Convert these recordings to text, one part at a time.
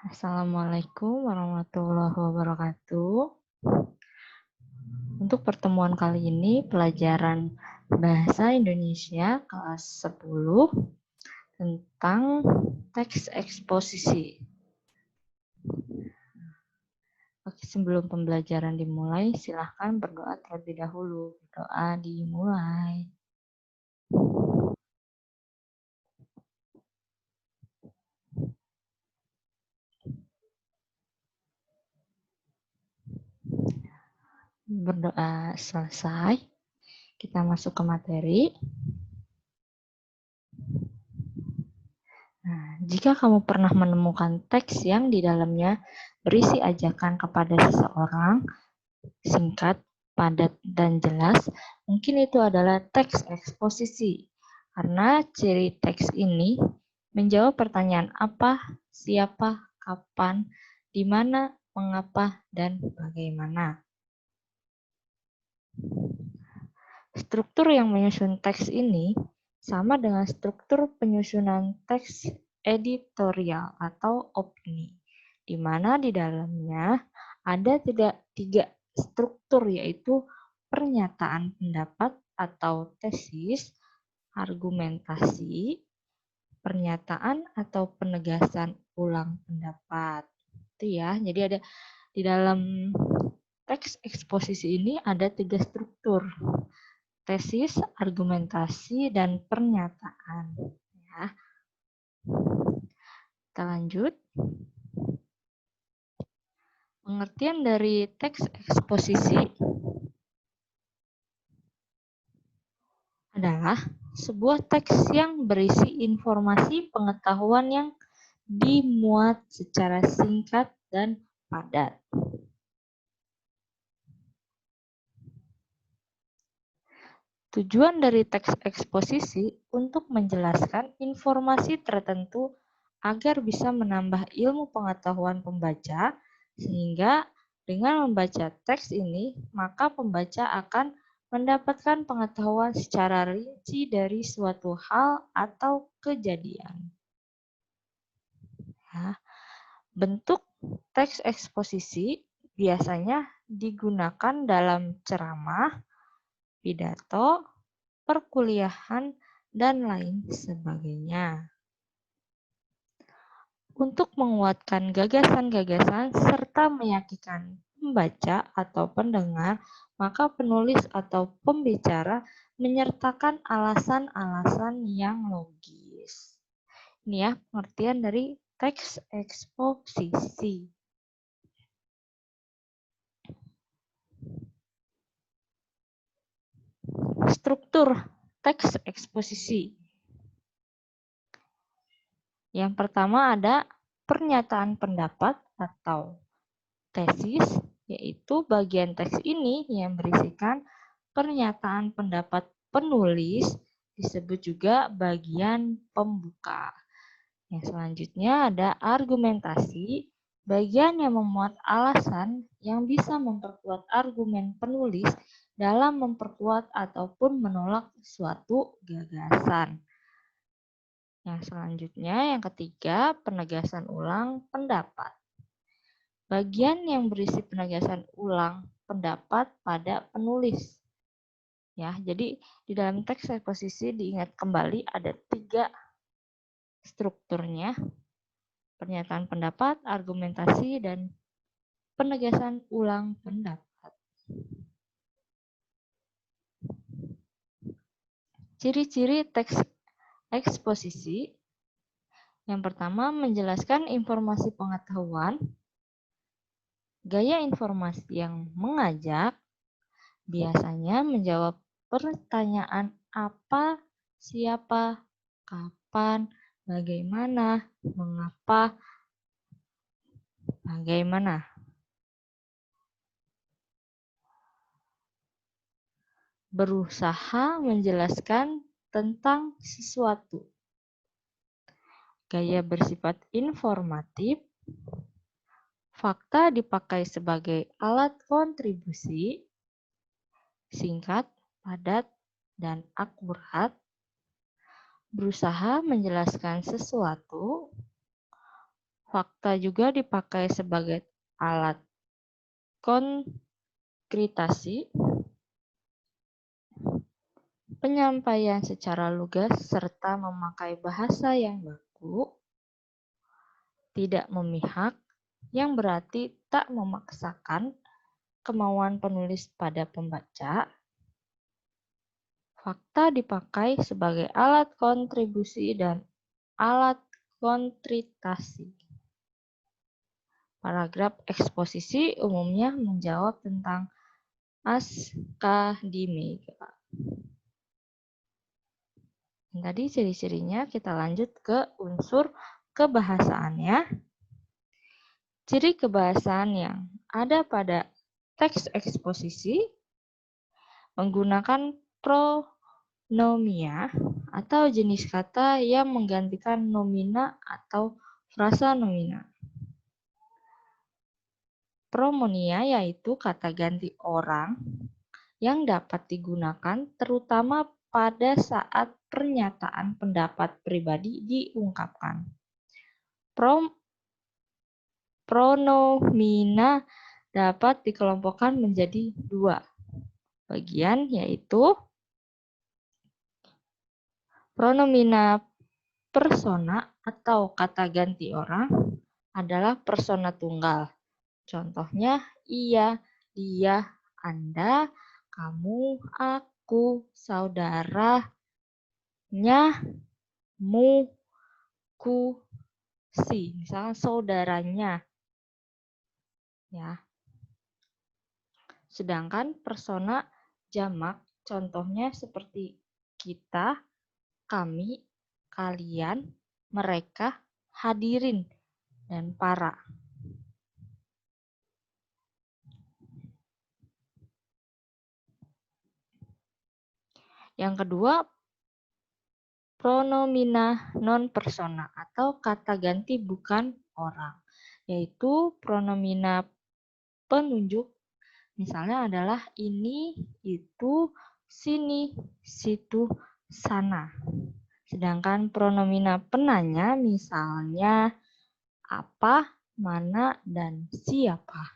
Assalamualaikum warahmatullahi wabarakatuh. Untuk pertemuan kali ini, pelajaran Bahasa Indonesia kelas 10 tentang teks eksposisi. Oke, sebelum pembelajaran dimulai, silahkan berdoa terlebih dahulu. Doa dimulai. Berdoa selesai, kita masuk ke materi. Nah, jika kamu pernah menemukan teks yang di dalamnya berisi ajakan kepada seseorang, singkat, padat, dan jelas, mungkin itu adalah teks eksposisi. Karena ciri teks ini menjawab pertanyaan apa, siapa, kapan, di mana, mengapa, dan bagaimana. Struktur yang menyusun teks ini sama dengan struktur penyusunan teks editorial atau opini, di mana di dalamnya ada tiga struktur, yaitu pernyataan pendapat atau tesis, argumentasi, pernyataan atau penegasan ulang pendapat. Itu ya. Jadi ada di dalam teks eksposisi ini ada tiga struktur: tesis, argumentasi, dan pernyataan. Ya. Kita lanjut. Pengertian dari teks eksposisi adalah sebuah teks yang berisi informasi pengetahuan yang dimuat secara singkat dan padat. Tujuan dari teks eksposisi untuk menjelaskan informasi tertentu agar bisa menambah ilmu pengetahuan pembaca, sehingga dengan membaca teks ini, maka pembaca akan mendapatkan pengetahuan secara rinci dari suatu hal atau kejadian. Ya. Bentuk teks eksposisi biasanya digunakan dalam ceramah, pidato, perkuliahan, dan lain sebagainya. Untuk menguatkan gagasan-gagasan serta meyakinkan pembaca atau pendengar, maka penulis atau pembicara menyertakan alasan-alasan yang logis. Ini ya pengertian dari teks eksposisi. Struktur teks eksposisi. Yang pertama ada pernyataan pendapat atau tesis, yaitu bagian teks ini yang berisikan pernyataan pendapat penulis, disebut juga bagian pembuka. Yang selanjutnya ada argumentasi, bagian yang memuat alasan yang bisa memperkuat argumen penulis dalam memperkuat ataupun menolak suatu gagasan. Yang selanjutnya, yang ketiga, penegasan ulang pendapat. Bagian yang berisi penegasan ulang pendapat pada penulis. Ya, jadi di dalam teks eksposisi diingat kembali ada tiga strukturnya: pernyataan pendapat, argumentasi, dan penegasan ulang pendapat. Ciri-ciri teks eksposisi. Yang pertama, menjelaskan informasi pengetahuan. Gaya informasi yang mengajak, biasanya menjawab pertanyaan apa, siapa, kapan, bagaimana, mengapa, bagaimana. Berusaha menjelaskan tentang sesuatu. Gaya bersifat informatif. Fakta dipakai sebagai alat kontribusi. Singkat, padat, dan akurat. Berusaha menjelaskan sesuatu. Fakta juga dipakai sebagai alat konkretasi, penyampaian secara lugas, serta memakai bahasa yang baku, tidak memihak, yang berarti tak memaksakan kemauan penulis pada pembaca. Fakta dipakai sebagai alat kontribusi dan alat konkretasi. Paragraf eksposisi umumnya menjawab tentang akademika. Tadi ciri-cirinya, kita lanjut ke unsur kebahasaannya. Ciri kebahasaan yang ada pada teks eksposisi menggunakan pronomia atau jenis kata yang menggantikan nomina atau frasa nomina. Pronominal yaitu kata ganti orang yang dapat digunakan terutama pada saat pernyataan pendapat pribadi diungkapkan. Pronomina dapat dikelompokkan menjadi dua bagian, yaitu pronomina persona atau kata ganti orang adalah persona tunggal. Contohnya ia, dia, Anda, kamu, aku, saudaranya, mu, ku, si. Misalnya saudaranya. Ya. Sedangkan persona jamak contohnya seperti kita, kami, kalian, mereka, hadirin, dan para. Yang kedua, pronomina non persona atau kata ganti bukan orang, yaitu pronomina penunjuk. Misalnya adalah ini, itu, sini, situ, sana. Sedangkan pronomina penanya misalnya apa, mana, dan siapa.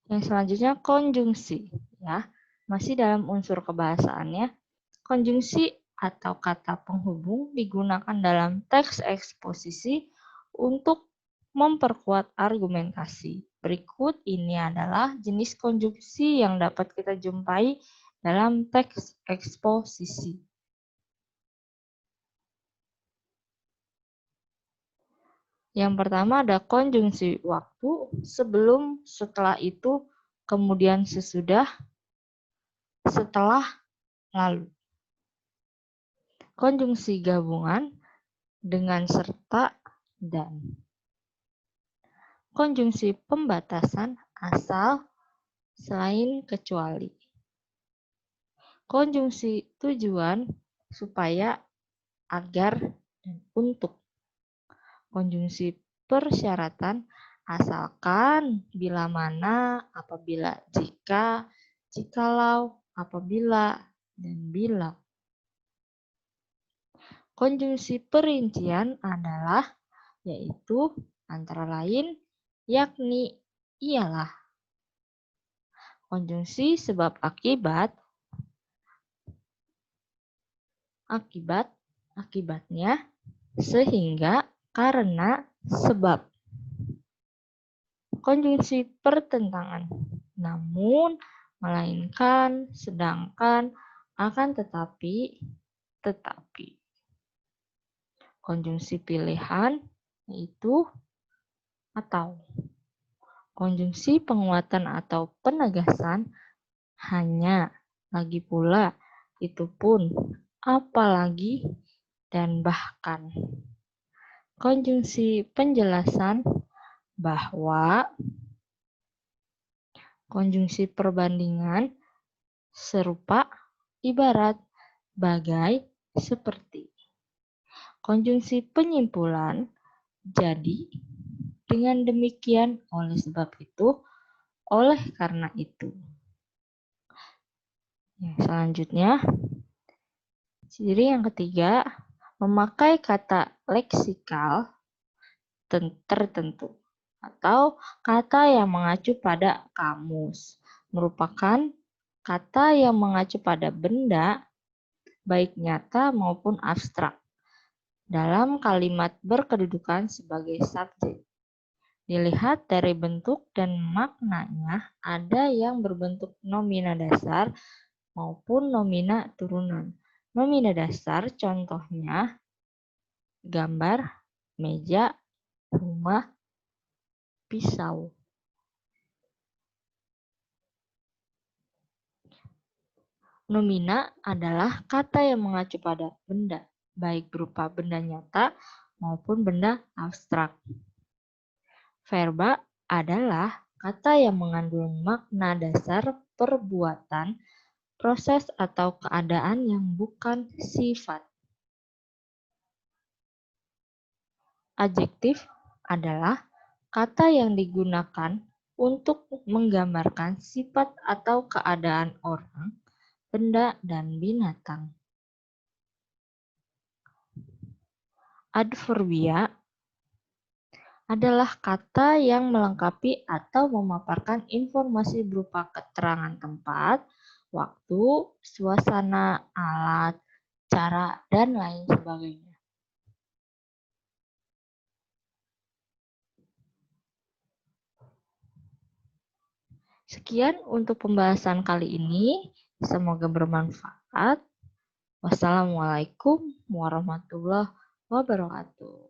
Yang selanjutnya konjungsi, ya. Masih dalam unsur kebahasaannya, konjungsi atau kata penghubung digunakan dalam teks eksposisi untuk memperkuat argumentasi. Berikut ini adalah jenis konjungsi yang dapat kita jumpai dalam teks eksposisi. Yang pertama ada konjungsi waktu, sebelum, setelah itu, kemudian sesudah, setelah, lalu. Konjungsi gabungan dengan serta dan. Konjungsi pembatasan asal, selain, kecuali. Konjungsi tujuan, supaya, agar, dan untuk. Konjungsi persyaratan, asalkan, bila mana, apabila, jika, jikalau, apabila, dan bila. Konjungsi perincian adalah, yaitu, antara lain, yakni, ialah. Konjungsi sebab akibat, akibat, akibatnya, sehingga, karena, sebab. Konjungsi pertentangan, namun, melainkan, sedangkan, akan tetapi, tetapi. Konjungsi pilihan, yaitu, atau. Konjungsi penguatan atau penegasan, hanya, lagi pula, itu pun, apalagi, dan bahkan. Konjungsi penjelasan, bahwa. Konjungsi perbandingan, serupa, ibarat, bagai, seperti. Konjungsi penyimpulan, jadi, dengan demikian, oleh sebab itu, oleh karena itu. Selanjutnya, ciri yang ketiga, memakai kata leksikal tertentu atau kata yang mengacu pada kamus, merupakan kata yang mengacu pada benda, baik nyata maupun abstrak, dalam kalimat berkedudukan sebagai subjek. Dilihat dari bentuk dan maknanya, ada yang berbentuk nomina dasar maupun nomina turunan. Nomina dasar contohnya gambar, meja, rumah, pisau. Nomina adalah kata yang mengacu pada benda, baik berupa benda nyata maupun benda abstrak. Verba adalah kata yang mengandung makna dasar perbuatan, proses atau keadaan yang bukan sifat. Adjektif adalah kata yang digunakan untuk menggambarkan sifat atau keadaan orang, benda, dan binatang. Adverbia adalah kata yang melengkapi atau memaparkan informasi berupa keterangan tempat, waktu, suasana, alat, cara, dan lain sebagainya. Sekian untuk pembahasan kali ini. Semoga bermanfaat. Wassalamualaikum warahmatullahi wabarakatuh.